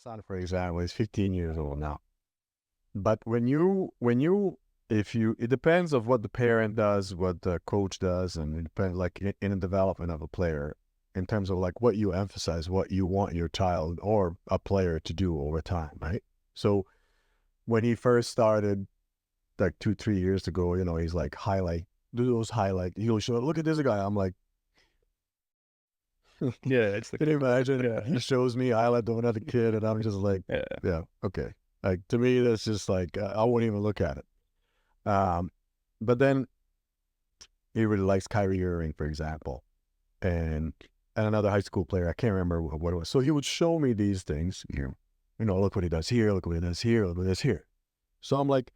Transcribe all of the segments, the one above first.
son, for example, is 15 years old now. But it depends of what the parent does, what the coach does, and it depends like in the development of a player in terms of like what you emphasize, what you want your child or a player to do over time, right? So when he first started, like 2, 3 years ago, he's like do those highlight. He'll show, look at this guy. I'm like, Yeah, it's can you imagine? Yeah. He shows me highlight of another kid, and I'm just like, yeah, okay. Like to me, that's just like I won't even look at it. But then he really likes Kyrie Irving, for example, and another high school player. I can't remember what it was. So he would show me these things. Look what he does here. Look what he does here. Look what he does here. So I'm like,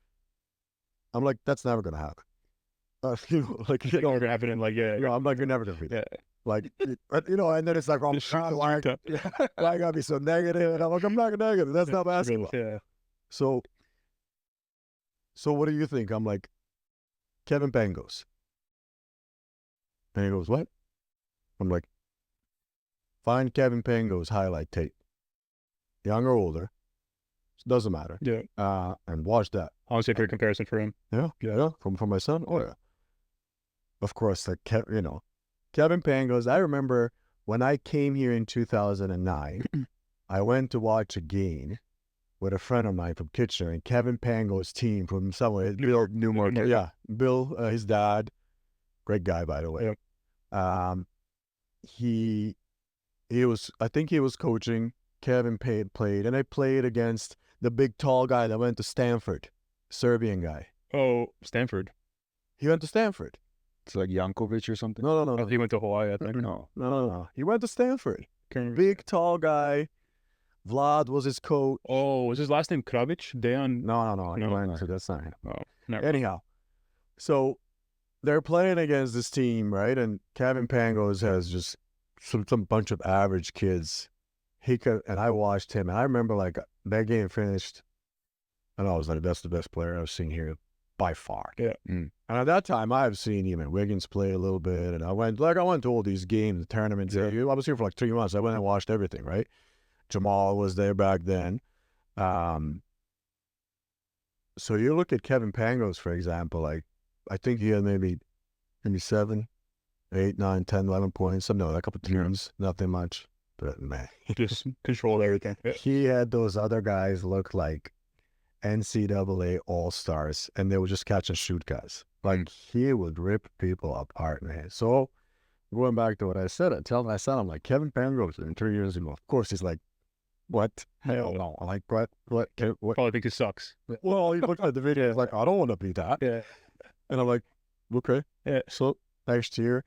that's never gonna happen. Like It's never gonna happen in like I'm like, you're never gonna be that. Yeah. Like, and then it's like, why I gotta be so negative? And I'm like, I'm not negative. That's not basketball. Yeah. So what do you think? I'm like, Kevin Pangos. And he goes, what? I'm like, find Kevin Pangos highlight tape. Young or older. Doesn't matter. Yeah. And watch that. Honestly, a great comparison for him. Yeah. From my son. Oh yeah. Of course, like Kevin Pangos. I remember when I came here in 2009, I went to watch a game with a friend of mine from Kitchener, and Kevin Pangos' team from somewhere, Bill Newmarket. Yeah, Bill, his dad, great guy by the way. Yep. He was, I think he was coaching. Kevin played, and I played against the big tall guy that went to Stanford, Serbian guy. Oh, Stanford. He went to Stanford. It's like Yankovic or something. No. He went to Hawaii, I think. No. He went to Stanford. Big tall guy. Vlad was his coach. Oh, was his last name Kravic? Dejan? No. So that's not him. Oh, never. Anyhow, so they're playing against this team, right? And Kevin Pangos has just some bunch of average kids. And I watched him, and I remember like that game finished, and I was like, that's the best player I've seen here by far. Yeah. And at that time, I've seen even Wiggins play a little bit, and I went to all these games, tournaments. Yeah. I was here for like 3 months. I went and watched everything, right? Jamal was there back then. So you look at Kevin Pangos, for example, like I think he had maybe 7, 8, 9, 10, 11 points. No, a couple of turns, nothing much. But man, he just controlled everything. Yeah. He had those other guys look like NCAA all-stars, and they would just catch and shoot guys. Like he would rip people apart, man. So going back to what I said, I tell my son, I'm like, Kevin Pangos in 3 years ago. Of course, he's like, what? Hell no. I'm like, what? Probably thinks it sucks. Well, he looked at the video, he's like, I don't want to be that. Yeah. And I'm like, okay. Yeah. So next year,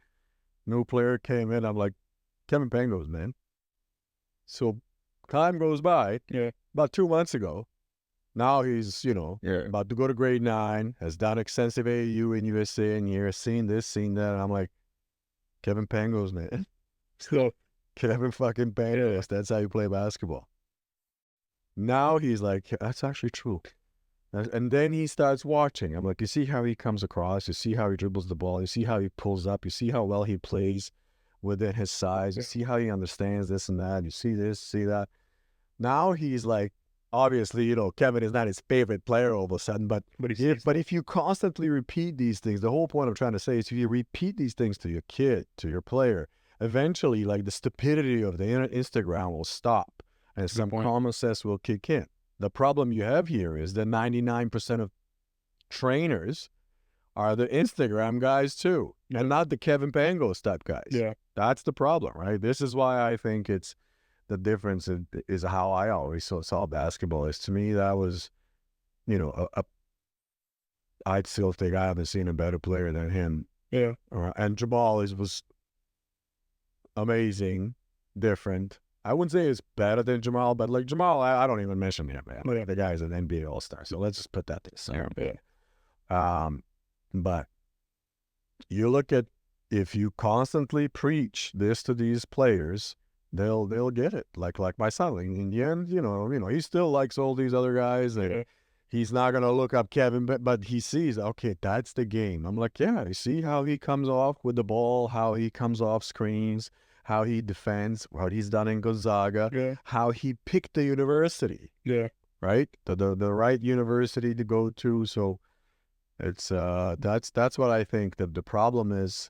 new player came in. I'm like, Kevin Pangos, man. So time goes by. Yeah. About 2 months ago, now he's, about to go to grade 9, has done extensive AAU in USA in years, seen this, seen that. And I'm like, Kevin Pangos, man. So Kevin fucking Pangos, that's how you play basketball. Now he's like, that's actually true. And then he starts watching. I'm like, you see how he comes across, you see how he dribbles the ball, you see how he pulls up, you see how well he plays within his size, you see how he understands this and that, you see this, see that. Now he's like, obviously, Kevin is not his favorite player all of a sudden, but if you constantly repeat these things, the whole point I'm trying to say is if you repeat these things to your kid, to your player, eventually, like the stupidity of the Instagram will stop and some common sense will kick in. The problem you have here is that 99% of trainers are the Instagram guys too, and not the Kevin Pangos type guys. Yeah. That's the problem, right? This is why I think it's the difference is how I always saw basketball. Is to me, that was, I'd still think I haven't seen a better player than him. Yeah. And Jamal was amazing, different. I wouldn't say it's better than Jamal, but like Jamal, I don't even mention him, man. Yeah. The guy's an NBA All-Star, so let's just put that to the side. Yeah. But you look at, if you constantly preach this to these players, they'll get it. Like my son, in the end, he still likes all these other guys, and he's not gonna look up Kevin, but he sees, okay, that's the game. I'm like, yeah, you see how he comes off with the ball, how he comes off screens, how he defends, what he's done in Gonzaga, Yeah. how he picked the university, Yeah. right? The right university to go to. So it's that's what I think that the problem is.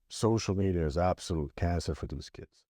Social media is absolute cancer for those kids.